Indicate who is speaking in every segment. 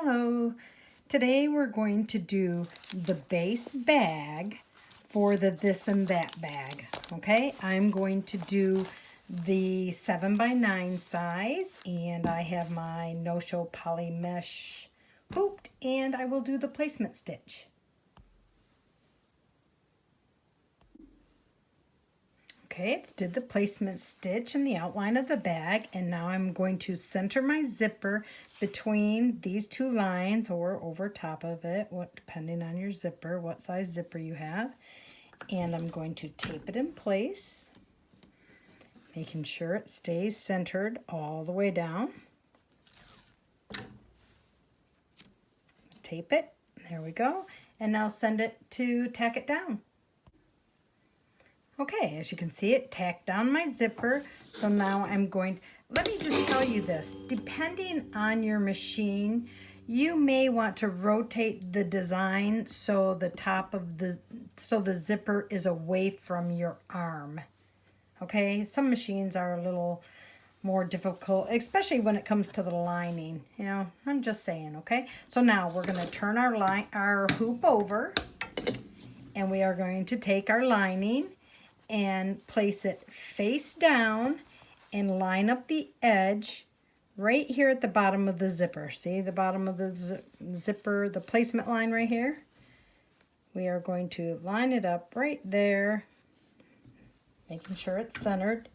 Speaker 1: Hello. Today we're going to do the base bag for the this and that bag. Okay, I'm going to do the 7x9 size, and I have my no-show poly mesh hooped, and I will do the placement stitch. Okay, it's did the placement stitch in the outline of the bag, and now I'm going to center my zipper between these two lines or over top of it, depending on your zipper, what size zipper you have. And I'm going to tape it in place, making sure it stays centered all the way down. Tape it, there we go, and now send it to tack it down. Okay, as you can see, it tacked down my zipper. So now I'm going, let me just tell you this, depending on your machine, you may want to rotate the design so the top of the zipper is away from your arm. Okay, some machines are a little more difficult, especially when it comes to the lining. You know, I'm just saying, okay? So now we're going to turn our hoop over, and we are going to take our lining and place it face down and line up the edge right here at the bottom of the zipper. See the bottom of the zipper, the placement line right here? We are going to line it up right there, making sure it's centered.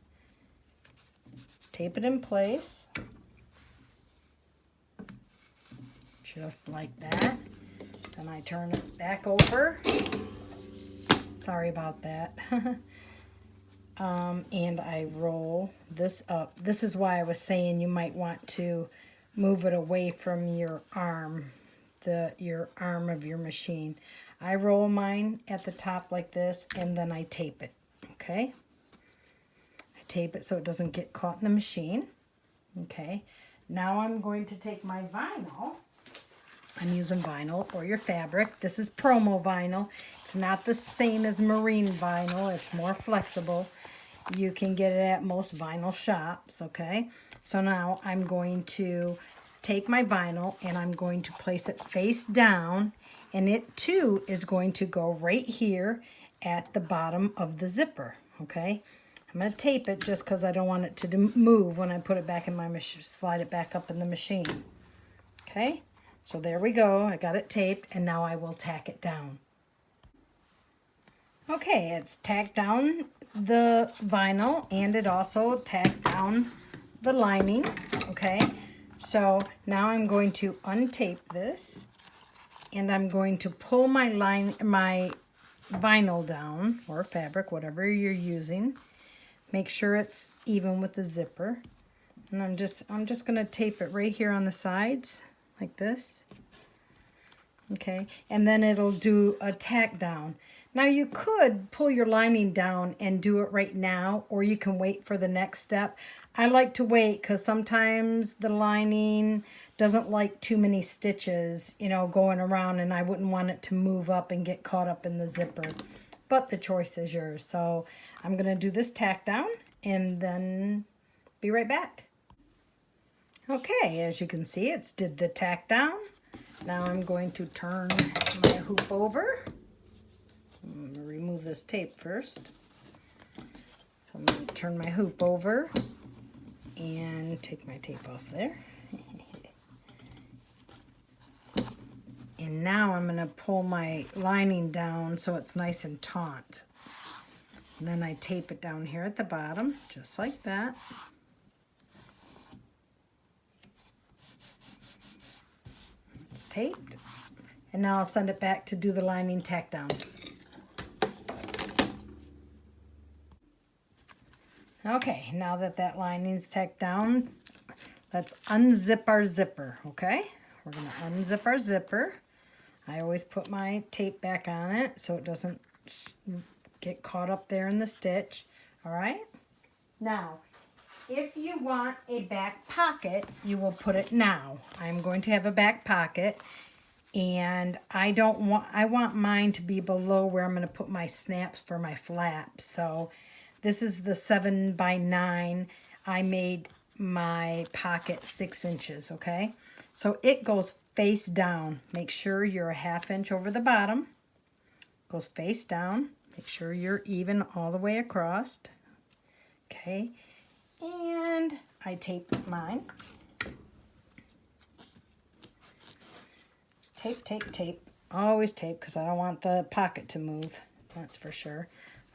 Speaker 1: Tape it in place. Just like that. Then I turn it back over. Sorry about that. And I roll this up. This is why I was saying you might want to move it away from your arm, your arm of your machine. I roll mine at the top like this, and then I tape it, okay? I tape it so it doesn't get caught in the machine, okay? Now I'm going to take my vinyl. I'm using vinyl or your fabric. This is promo vinyl. It's not the same as marine vinyl. It's more flexible. You can get it at most vinyl shops, okay? So now I'm going to take my vinyl and I'm going to place it face down, and it too is going to go right here at the bottom of the zipper, okay? I'm going to tape it just because I don't want it to move when I put it back in my machine, slide it back up in the machine, okay? So there we go, I got it taped, and now I will tack it down. Okay, it's tacked down the vinyl, and it also tacked down the lining, okay? So now I'm going to untape this, and I'm going to pull my vinyl down, or fabric, whatever you're using. Make sure it's even with the zipper. And I'm just going to tape it right here on the sides, like this. Okay, and then it'll do a tack down. Now you could pull your lining down and do it right now, or you can wait for the next step. I like to wait because sometimes the lining doesn't like too many stitches, you know, going around, and I wouldn't want it to move up and get caught up in the zipper. But the choice is yours. So I'm going to do this tack down and then be right back. Okay, as you can see, it's did the tack down. Now I'm going to turn my hoop over. I'm going to remove this tape first. So I'm going to turn my hoop over and take my tape off there. And now I'm going to pull my lining down so it's nice and taut. And then I tape it down here at the bottom, just like that. It's taped. And now I'll send it back to do the lining tack down. Okay, now that lining's tacked down, let's unzip our zipper, okay? We're going to unzip our zipper. I always put my tape back on it so it doesn't get caught up there in the stitch, all right? Now, if you want a back pocket, you will put it now. I'm going to have a back pocket, and I want mine to be below where I'm going to put my snaps for my flaps. So this is the 7x9. I made my pocket 6 inches, okay? So it goes face down. Make sure you're a 1/2 inch over the bottom. Goes face down. Make sure you're even all the way across. Okay, and I tape mine. Tape, tape, tape. Always tape because I don't want the pocket to move. That's for sure.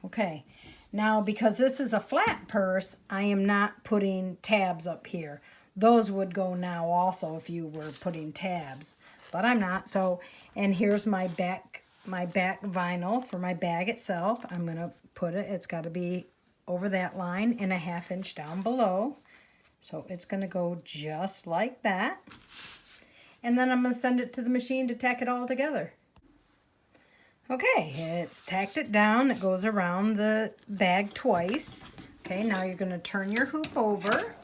Speaker 1: Okay, now because this is a flat purse, I am not putting tabs up here. Those would go now also if you were putting tabs, but I'm not. So, and here's my back vinyl for my bag itself. I'm gonna put it, it's gotta be over that line and a 1/2 inch down below. So it's gonna go just like that. And then I'm gonna send it to the machine to tack it all together. Okay, it's tacked it down. It goes around the bag twice. Okay, now you're gonna turn your hoop over.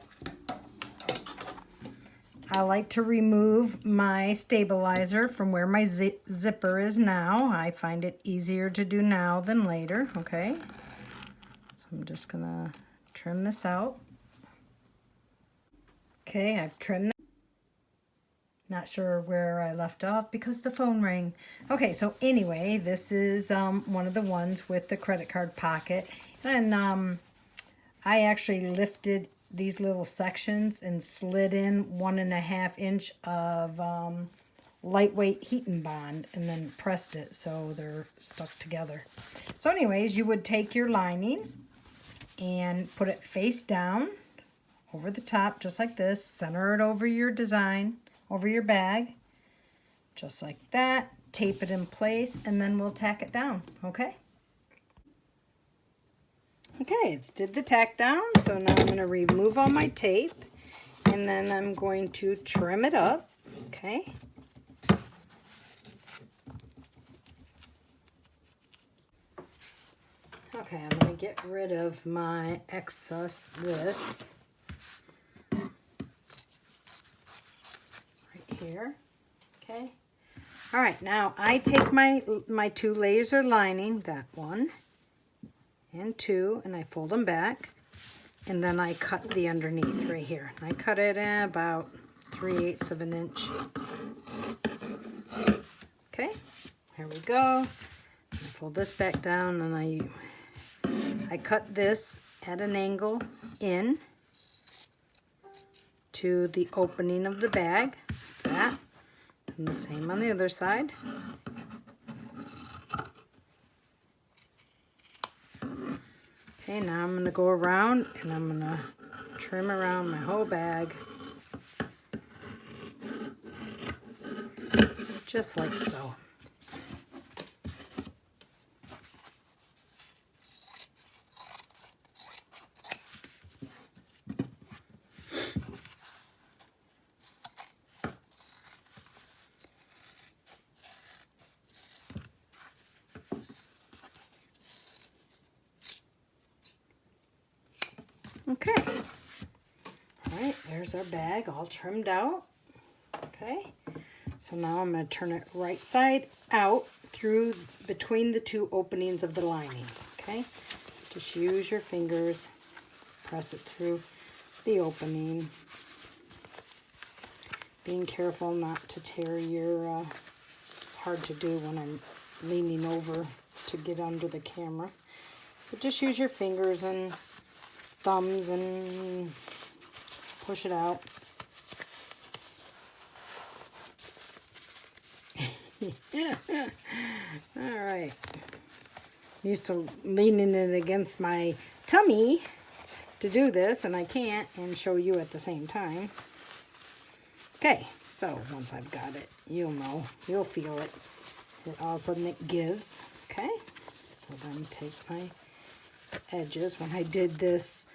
Speaker 1: I like to remove my stabilizer from where my zipper is now. I find it easier to do now than later, okay? So I'm just gonna trim this out. Okay, I've trimmed. Not sure where I left off because the phone rang. Okay, so anyway, this is one of the ones with the credit card pocket. And I actually lifted these little sections and slid in 1.5 inch of lightweight heat and bond and then pressed it so they're stuck together. So anyways, you would take your lining and put it face down over the top just like this. Center it over your design, over your bag, just like that. Tape it in place and then we'll tack it down, okay? Okay, it's did the tack down, so now I'm going to remove all my tape and then I'm going to trim it up, okay? Okay, I'm going to get rid of my excess this right here, okay? All right, now I take my 2 layers of lining, that one and 2, and I fold them back, and then I cut the underneath right here. I cut it in about 3/8 of an inch. Okay, here we go. I fold this back down, and I cut this at an angle in to the opening of the bag, like that, and the same on the other side. Okay, now I'm going to go around and I'm going to trim around my whole bag. Just like so. Okay, all right, there's our bag all trimmed out. Okay, so now I'm going to turn it right side out through between the 2 openings of the lining. Okay, just use your fingers, press it through the opening, being careful not to tear your, it's hard to do when I'm leaning over to get under the camera, but just use your fingers and thumbs and push it out. All right. I'm used to leaning it against my tummy to do this, and I can't and show you at the same time. Okay, so once I've got it, you'll know, you'll feel it. All of a sudden it gives. Okay, so then take my edges. When I did this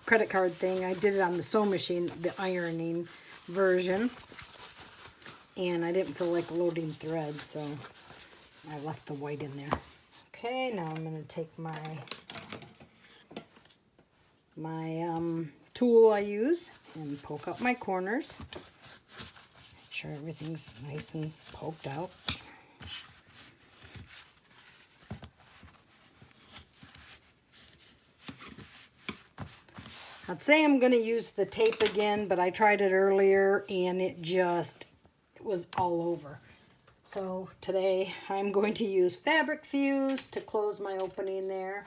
Speaker 1: credit card thing, I did it on the sewing machine, the ironing version, and I didn't feel like loading thread, so I left the white in there. Okay, now I'm going to take my tool I use and poke out my corners. Make sure everything's nice and poked out. I'd say I'm going to use the tape again, but I tried it earlier and it was all over. So today I'm going to use fabric fuse to close my opening there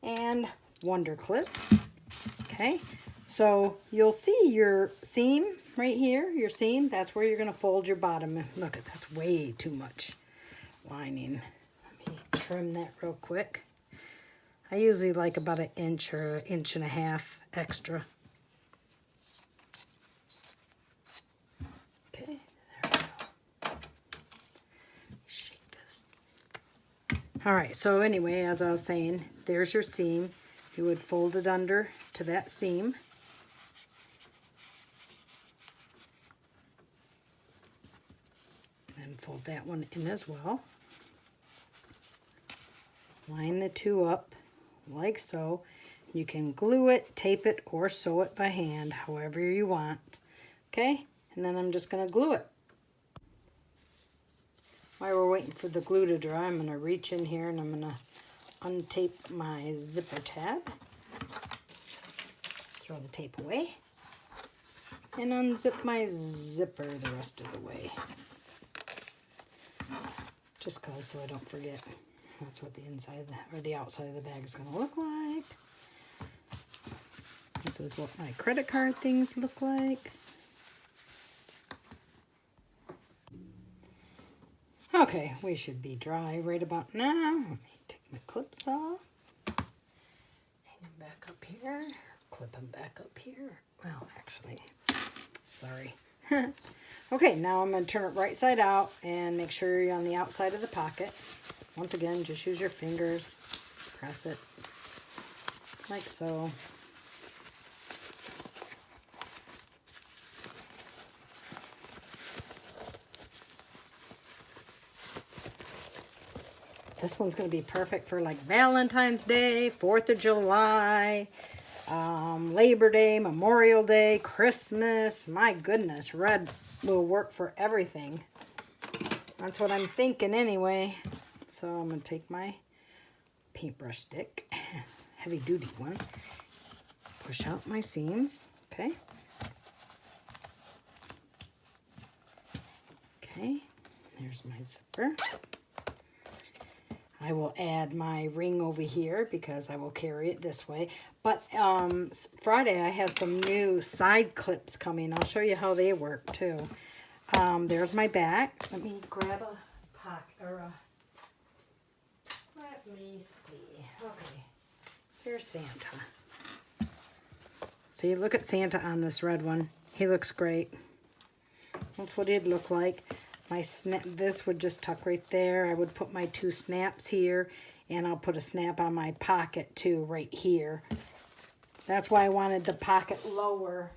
Speaker 1: and wonder clips. Okay, so you'll see your seam right here, your seam, that's where you're going to fold your bottom. Look, that's way too much lining. Let me trim that real quick. I usually like about an inch or an inch and a half extra. Okay, there we go. Shake this. All right, so anyway, as I was saying, there's your seam. You would fold it under to that seam. And fold that one in as well. Line the two up like so. You can glue it, tape it, or sew it by hand, however you want. Okay, and then I'm just going to glue it. While we're waiting for the glue to dry, I'm going to reach in here and I'm going to untape my zipper tab. Throw the tape away. And unzip my zipper the rest of the way. Just cause so I don't forget. That's what the inside or the outside of the bag is going to look like. This is what my credit card things look like. Okay, we should be dry right about now. Let me take my clips off. Hang them back up here. Clip them back up here. Well, actually, sorry. Okay, now I'm going to turn it right side out and make sure you're on the outside of the pocket. Once again, just use your fingers, press it like so. This one's going to be perfect for like Valentine's Day, 4th of July, Labor Day, Memorial Day, Christmas. My goodness, red will work for everything. That's what I'm thinking anyway. So I'm going to take my paintbrush stick, heavy duty one, push out my seams, okay? Okay, there's my zipper. I will add my ring over here because I will carry it this way. But Friday I have some new side clips coming. I'll show you how they work too. There's my back. Let me grab a pocket or a... Let me see. Okay. Here's Santa. See, look at Santa on this red one. He looks great. That's what he'd look like. My snap, this would just tuck right there. I would put my 2 snaps here, and I'll put a snap on my pocket too, right here. That's why I wanted the pocket lower,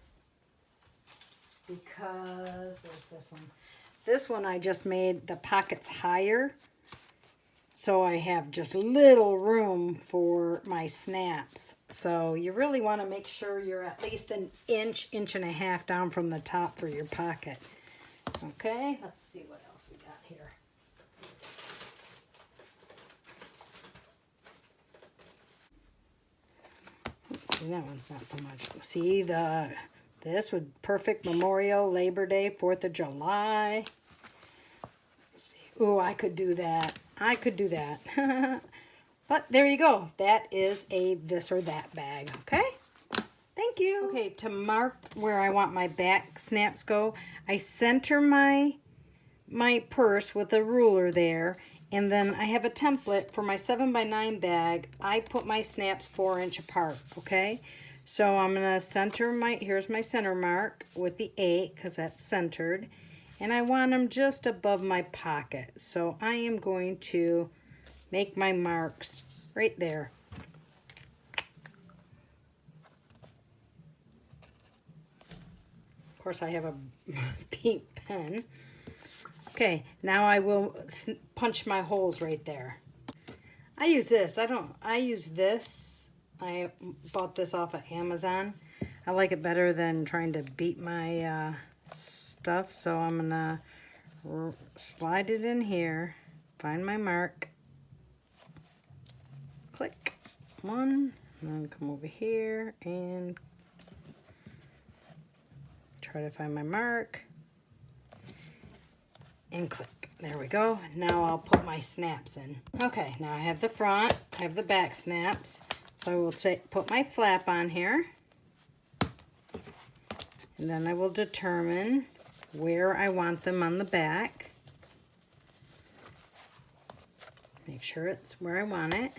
Speaker 1: because, where's this one? This one I just made the pockets higher, so I have just little room for my snaps. So you really want to make sure you're at least an inch, inch and a half down from the top for your pocket. Okay, let's see what else we got here. Let's see, that one's not so much. See, this would perfect Memorial, Labor Day, 4th of July. Let's see. Oh, I could do that. I could do that. But there you go. That is a this or that bag, okay? Thank you. Okay, to mark where I want my back snaps go, I center my purse with a ruler there, and then I have a template for my 7x9 bag. I put my snaps 4-inch apart, okay? So I'm going to center here's my center mark with the 8 because that's centered, and I want them just above my pocket. So I am going to make my marks right there. Of course, I have a pink pen. Okay, now I will punch my holes right there. I use this. I use this. I bought this off of Amazon. I like it better than trying to beat my stuff. So I'm going to slide it in here, find my mark, click, 1, and then come over here and try to find my mark. And click. There we go. Now I'll put my snaps in. Okay, now I have the front, I have the back snaps. So I will put my flap on here. And then I will determine where I want them on the back. Make sure it's where I want it.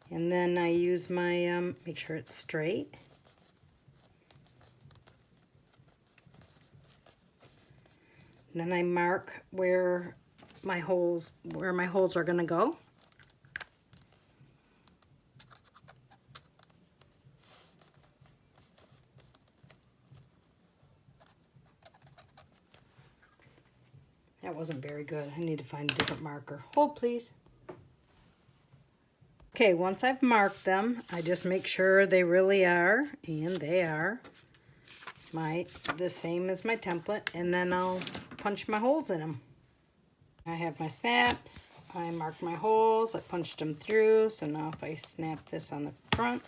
Speaker 1: And then I use my, make sure it's straight. And then I mark where my holes are gonna go. That wasn't very good. I need to find a different marker. Hold, please. Okay, once I've marked them, I just make sure they really are, and they are, the same as my template, and then I'll punch my holes in them. I have my snaps, I marked my holes, I punched them through, so now if I snap this on the front,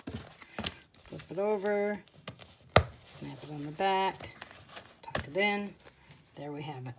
Speaker 1: flip it over, snap it on the back, tuck it in, there we have it.